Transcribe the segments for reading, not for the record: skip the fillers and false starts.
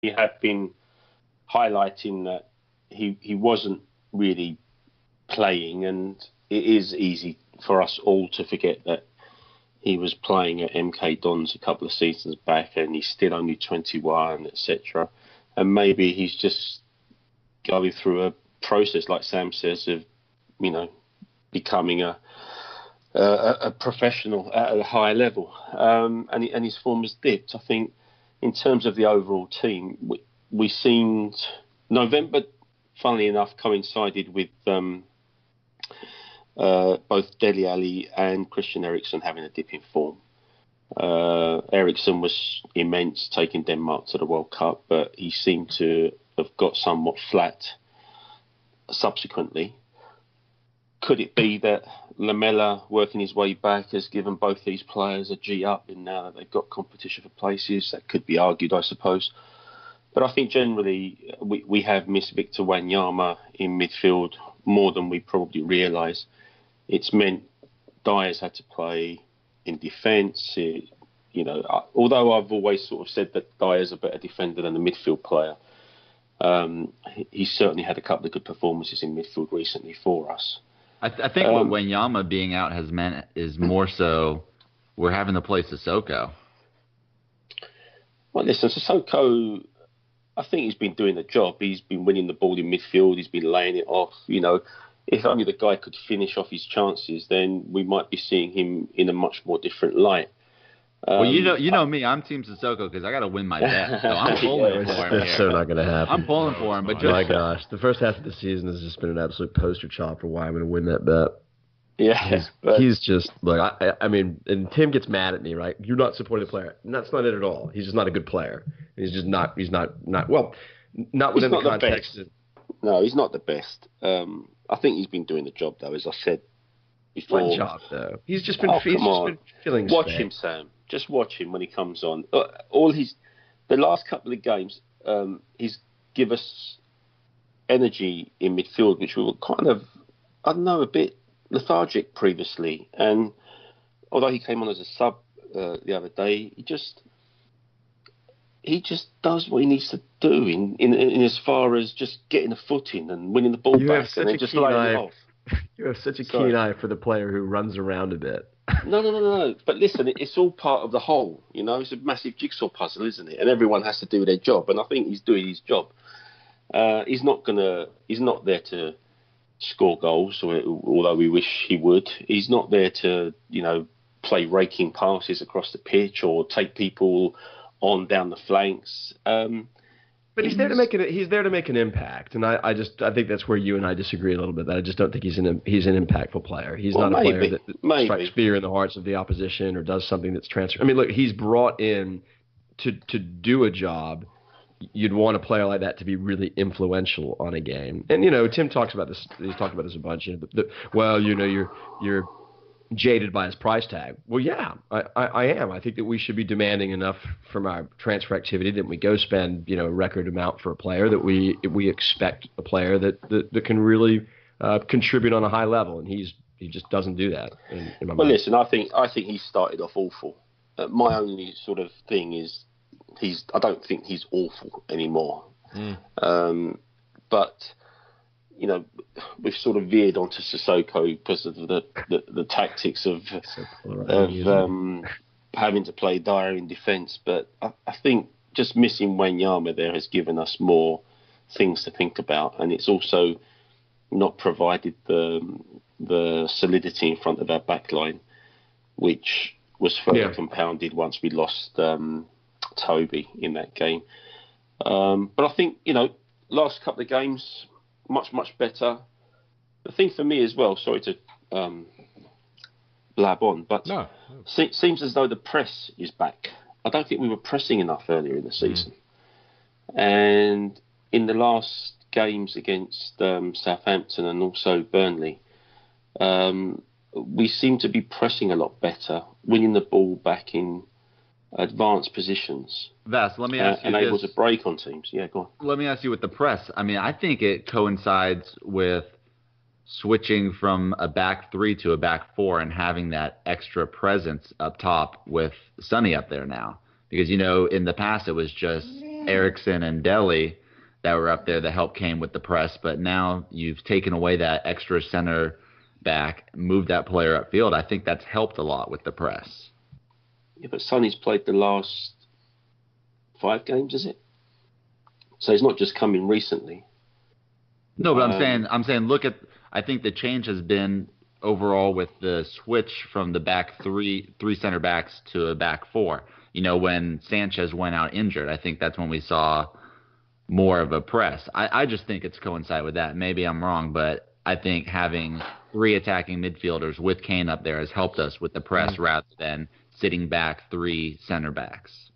we have been highlighting that he wasn't really playing, and it is easy for us all to forget that he was playing at MK Dons a couple of seasons back, and he's still only 21, etc. And maybe he's just going through a process, like Sam says, of becoming a professional at a higher level, and his form has dipped. I think in terms of the overall team, we seemed November, funnily enough, coincided with both Dele Alli and Christian Eriksen having a dip in form. Eriksen was immense, taking Denmark to the World Cup, but he seemed to have got somewhat flat subsequently. Could it be that Lamela, working his way back, has given both these players a G up, and now that they've got competition for places? That could be argued, I suppose. But I think generally we have missed Victor Wanyama in midfield more than we probably realise. It's meant Dyer's had to play in defence. Although I've always sort of said that Dyer's a better defender than a midfield player, he's certainly had a couple of good performances in midfield recently for us. I think what Wanyama being out has meant is more so we're having to play Sissoko. Well, listen, Sissoko, I think he's been doing the job. He's been winning the ball in midfield. He's been laying it off. If only the guy could finish off his chances, then we might be seeing him in a much more different light. Well, you know me. I'm Team Sissoko because I got to win my bet. So I'm pulling for him. That's so not going to happen. I'm pulling for him. But my gosh, the first half of the season has just been an absolute poster child for why I'm going to win that bet. Yeah, he's just like I mean, and Tim gets mad at me, right? You're not supporting the player. And that's not it at all. He's just not a good player. He's just not. He's not well, not within the context. No, he's not the best. I think he's been doing the job though, as I said before. What job though? He's just been. He's just been filling. Watch him, Sam. Just watch him when he comes on. The last couple of games, he's give us energy in midfield, which we were kind of, I don't know, a bit lethargic previously. And although he came on as a sub the other day, he just does what he needs to do in as far as just getting a foot in and winning the ball back and then just laying it off. You have such a keen eye for the player who runs around a bit. No. But listen, it's all part of the whole. It's a massive jigsaw puzzle, isn't it? And everyone has to do their job. And I think he's doing his job. He's not there to score goals, although we wish he would. He's not there to, play raking passes across the pitch or take people on down the flanks. But he's there to make an impact, and I think that's where you and I disagree a little bit. That I just don't think he's an impactful player. He's not a player that strikes fear in the hearts of the opposition or does something that's transfer. I mean, look, he's brought in to do a job. You'd want a player like that to be really influential on a game. And Tim talks about this. He's talked about this a bunch. You're jaded by his price tag. Well, yeah, I am. I think that we should be demanding enough from our transfer activity that we go spend, a record amount for a player, that we expect a player that can really contribute on a high level, and he just doesn't do that. In my mind. Listen, I think he started off awful. My only sort of thing is I don't think he's awful anymore. But we've sort of veered onto Sissoko because of the tactics of having to play Dyer in defence. But I think just missing Wanyama there has given us more things to think about, and it's also not provided the solidity in front of our back line, which was further compounded once we lost Toby in that game. But I think, last couple of games, much better. The thing for me as well, sorry to blab on, but seems as though the press is back. I don't think we were pressing enough earlier in the season. And in the last games against Southampton and also Burnley, we seem to be pressing a lot better, winning the ball back in advanced positions. Vass, let me ask you and able to break on teams. Yeah, go on. Let me ask you with the press. I mean, I think it coincides with switching from a back three to a back four and having that extra presence up top with Sonny up there now. Because, in the past it was just Eriksson and Dele that were up there. The help came with the press, but now you've taken away that extra center back, moved that player upfield. I think that's helped a lot with the press. Yeah, but Sonny's played the last 5 games, is it? So he's not just come in recently. No, but I'm saying, look at. I think the change has been overall with the switch from the back three center backs to a back 4. When Sanchez went out injured, I think that's when we saw more of a press. I just think it's coincided with that. Maybe I'm wrong, but I think having 3 attacking midfielders with Kane up there has helped us with the press rather than sitting back 3 center backs.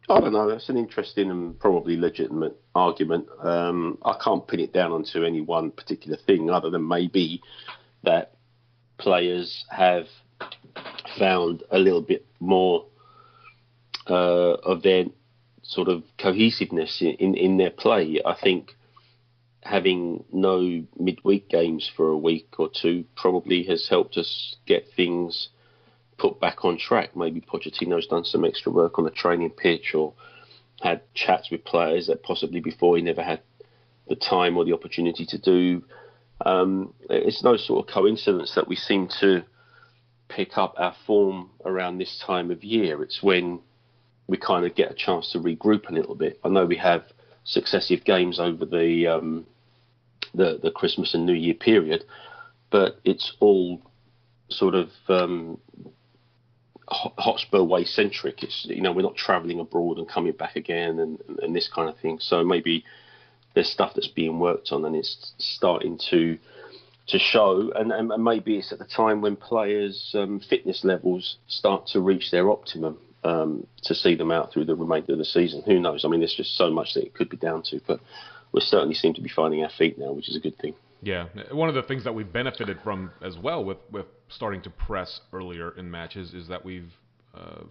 I don't know. That's an interesting and probably legitimate argument. I can't pin it down onto any one particular thing other than maybe that players have found a little bit more of their sort of cohesiveness in their play. I think having no midweek games for a week or 2 probably has helped us get things put back on track. Maybe Pochettino's done some extra work on the training pitch or had chats with players that possibly before he never had the time or the opportunity to do. It's no sort of coincidence that we seem to pick up our form around this time of year. It's when we kind of get a chance to regroup a little bit. I know we have successive games over the Christmas and New Year period, but it's all sort of Hotspur way centric. It's we're not travelling abroad and coming back again and this kind of thing. So maybe there's stuff that's being worked on and it's starting to show. And maybe it's at the time when players' fitness levels start to reach their optimum to see them out through the remainder of the season. Who knows? I mean, there's just so much that it could be down to, but we certainly seem to be finding our feet now, which is a good thing. Yeah, one of the things that we've benefited from as well with starting to press earlier in matches is that we've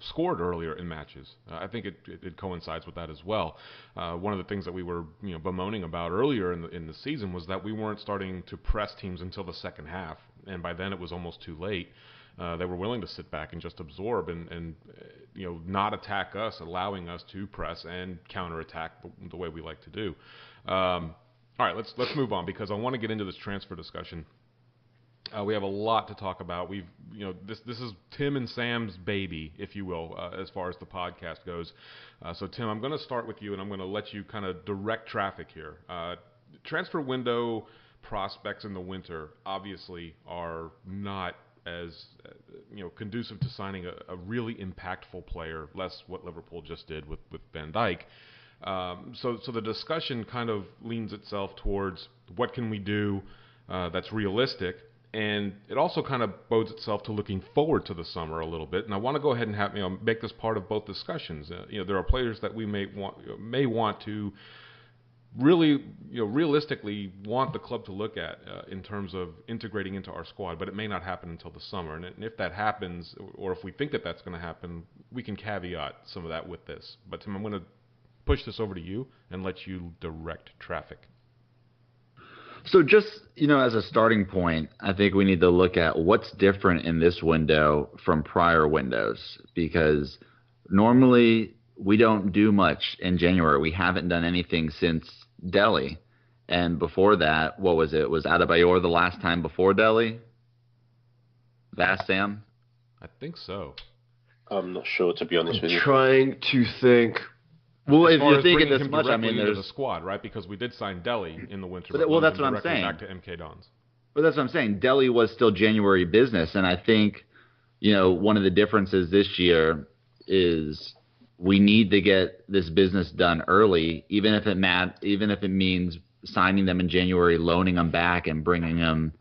scored earlier in matches. I think it coincides with that as well. One of the things that we were bemoaning about earlier in the season was that we weren't starting to press teams until the second half, and by then it was almost too late. They were willing to sit back and just absorb and not attack us, allowing us to press and counterattack the way we like to do. All right, let's move on because I want to get into this transfer discussion. We have a lot to talk about. This is Tim and Sam's baby, if you will, as far as the podcast goes. So Tim, I'm going to start with you, and I'm going to let you kind of direct traffic here. Transfer window prospects in the winter obviously are not as conducive to signing a really impactful player, less what Liverpool just did with Van Dijk. So the discussion kind of leans itself towards what can we do that's realistic, and it also kind of bodes itself to looking forward to the summer a little bit. And I want to go ahead and make this part of both discussions. There are players that we may want to really realistically want the club to look at in terms of integrating into our squad, but it may not happen until the summer. And if that happens, or if we think that that's going to happen, we can caveat some of that with this. But Tim, I'm going to push this over to you and let you direct traffic. So just, as a starting point, I think we need to look at what's different in this window from prior windows, because normally we don't do much in January. We haven't done anything since Dele. And before that, what was it? Was Adebayor the last time before Dele? Vass, Sam? I think so. I'm not sure, to be honest with you. Trying to think. Well, if you're thinking this much, there's a squad, right? Because we did sign Dele in the winter. Well, that's what I'm saying. Back to MK Dons. Well, that's what I'm saying. Dele was still January business, and I think, one of the differences this year is we need to get this business done early, even if it means signing them in January, loaning them back, and bringing them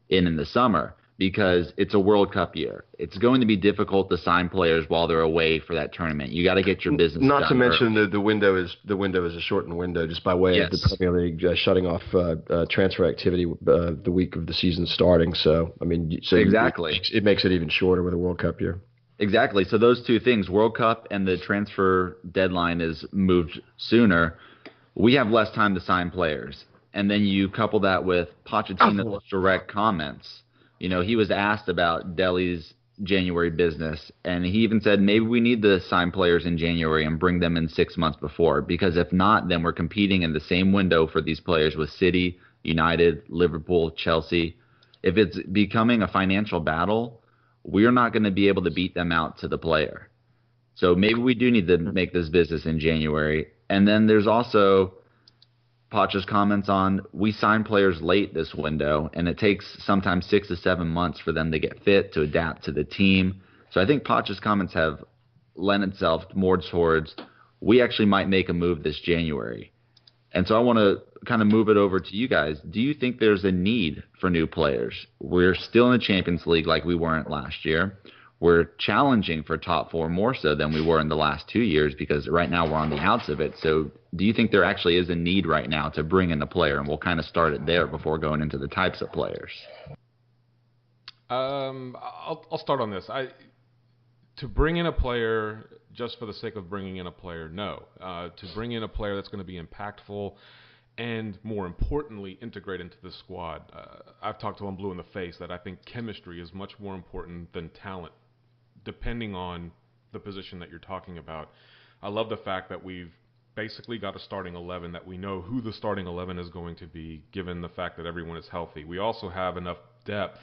in the summer. Because it's a World Cup year. It's going to be difficult to sign players while they're away for that tournament. You got to get your business Not done to mention the window is a shortened window just by way of the Premier League shutting off transfer activity the week of the season starting. So exactly, it makes it even shorter with a World Cup year. Exactly. So those two things, World Cup and the transfer deadline is moved sooner. We have less time to sign players, and then you couple that with Pochettino's direct comments. He was asked about Dele's January business, and he even said maybe we need to sign players in January and bring them in 6 months before, because if not, then we're competing in the same window for these players with City, United, Liverpool, Chelsea. If it's becoming a financial battle, we're not going to be able to beat them out to the player. So maybe we do need to make this business in January. And then there's also Poch's comments on we sign players late this window, and it takes sometimes 6 to 7 months for them to get fit, to adapt to the team. So I think Poch's comments have lent itself more towards we actually might make a move this January. And so I want to kind of move it over to you guys. Do you think there's a need for new players? We're still in the Champions League like we weren't last year. We're challenging for top four more so than we were in the last 2 years, because right now we're on the outs of it. So do you think there actually is a need right now to bring in a player? And we'll kind of start it there before going into the types of players. I'll start on this. To bring in a player just for the sake of bringing in a player, no. To bring in a player that's going to be impactful and, more importantly, integrate into the squad. I've talked to him blue in the face that I think chemistry is much more important than talent, depending on the position that you're talking about. I love the fact that we've basically got a starting 11, that we know who the starting 11 is going to be, given the fact that everyone is healthy. We also have enough depth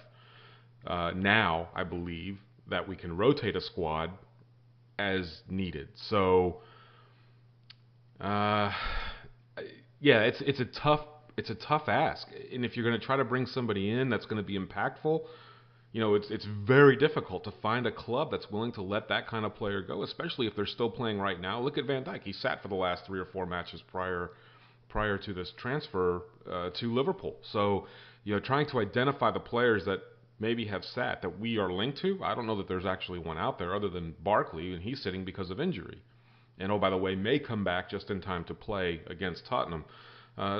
now, I believe, that we can rotate a squad as needed. So, yeah, it's a tough ask. And if you're going to try to bring somebody in that's going to be impactful, you know, it's very difficult to find a club that's willing to let that kind of player go, especially if they're still playing right now. Look at Van Dijk. He sat for the last 3 or 4 matches prior to this transfer to Liverpool. So, you know, trying to identify the players that maybe have sat that we are linked to. I don't know that there's actually one out there other than Barkley, and he's sitting because of injury. And, oh, by the way, may come back just in time to play against Tottenham.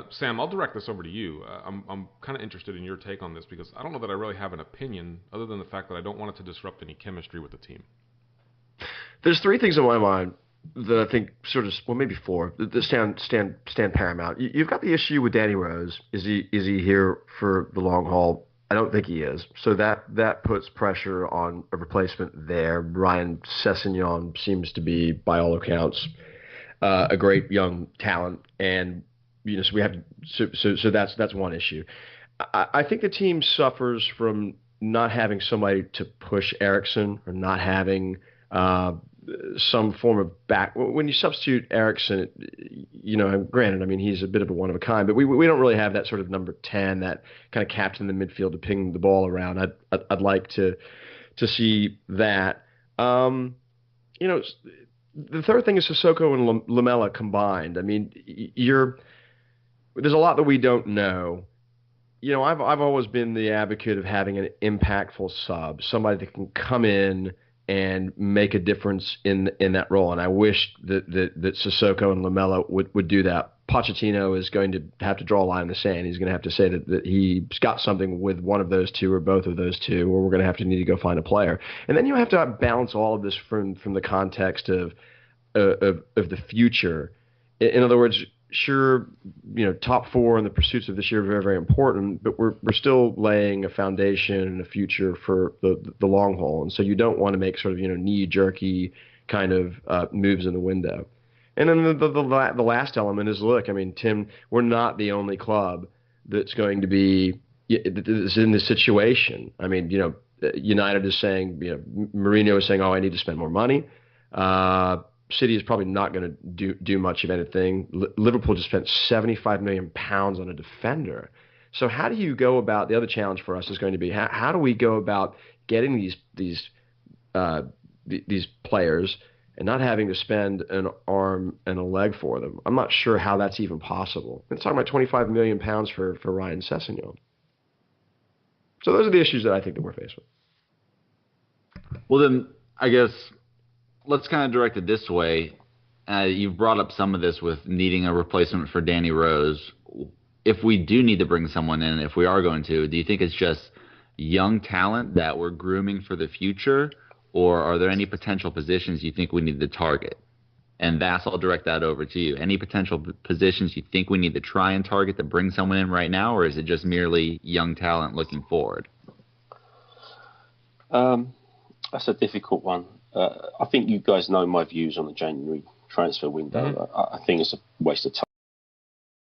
Sam, I'll direct this over to you. I'm kind of interested in your take on this, because I don't know that I really have an opinion other than the fact that I don't want it to disrupt any chemistry with the team. There's 3 things in my mind that I think sort of, well, maybe 4, that stand paramount. You've got the issue with Danny Rose. Is he here for the long haul? I don't think he is. So that puts pressure on a replacement there. Ryan Sessengon seems to be, by all accounts, a great young talent, and you know, so we have so that's one issue. I think the team suffers from not having somebody to push Eriksen, or not having some form of back. When you substitute Eriksen, you know, granted, I mean, he's a bit of a one of a kind, but we don't really have that sort of number 10, that kind of captain in the midfield to ping the ball around. I'd like to see that. You know, the third thing is Sissoko and Lamela combined. I mean, there's a lot that we don't know. You know, I've always been the advocate of having an impactful sub, somebody that can come in and make a difference in that role. And I wish that Sissoko and Lamela would do that. Pochettino is going to have to draw a line in the sand. He's going to have to say that he's got something with one of those two or both of those two, or we're going to need to go find a player. And then you have to balance all of this from the context of the future. In other words, sure, you know, top 4 in the pursuits of this year are very, very important, but we're still laying a foundation and a future for the long haul. And so you don't want to make sort of, you know, knee-jerky kind of moves in the window. And then the last element is, look, I mean, Tim, we're not the only club that's going to be is in this situation. I mean, you know, United is saying, you know, Mourinho is saying, oh, I need to spend more money. City is probably not going to do much of anything. Liverpool just spent £75 million on a defender. So how do you go about, the other challenge for us is going to be, how do we go about getting these players and not having to spend an arm and a leg for them? I'm not sure how that's even possible. It's talking about £25 million for Ryan Sessengon. So those are the issues that I think that we're faced with. Well, then, I guess let's kind of direct it this way. You've brought up some of this with needing a replacement for Danny Rose. If we do need to bring someone in, if we are going to, do you think it's just young talent that we're grooming for the future, or are there any potential positions you think we need to target? And Vass, I'll direct that over to you. Any potential positions you think we need to try and target to bring someone in right now, or is it just merely young talent looking forward? That's a difficult one. I think you guys know my views on the January transfer window. I think it's a waste of time.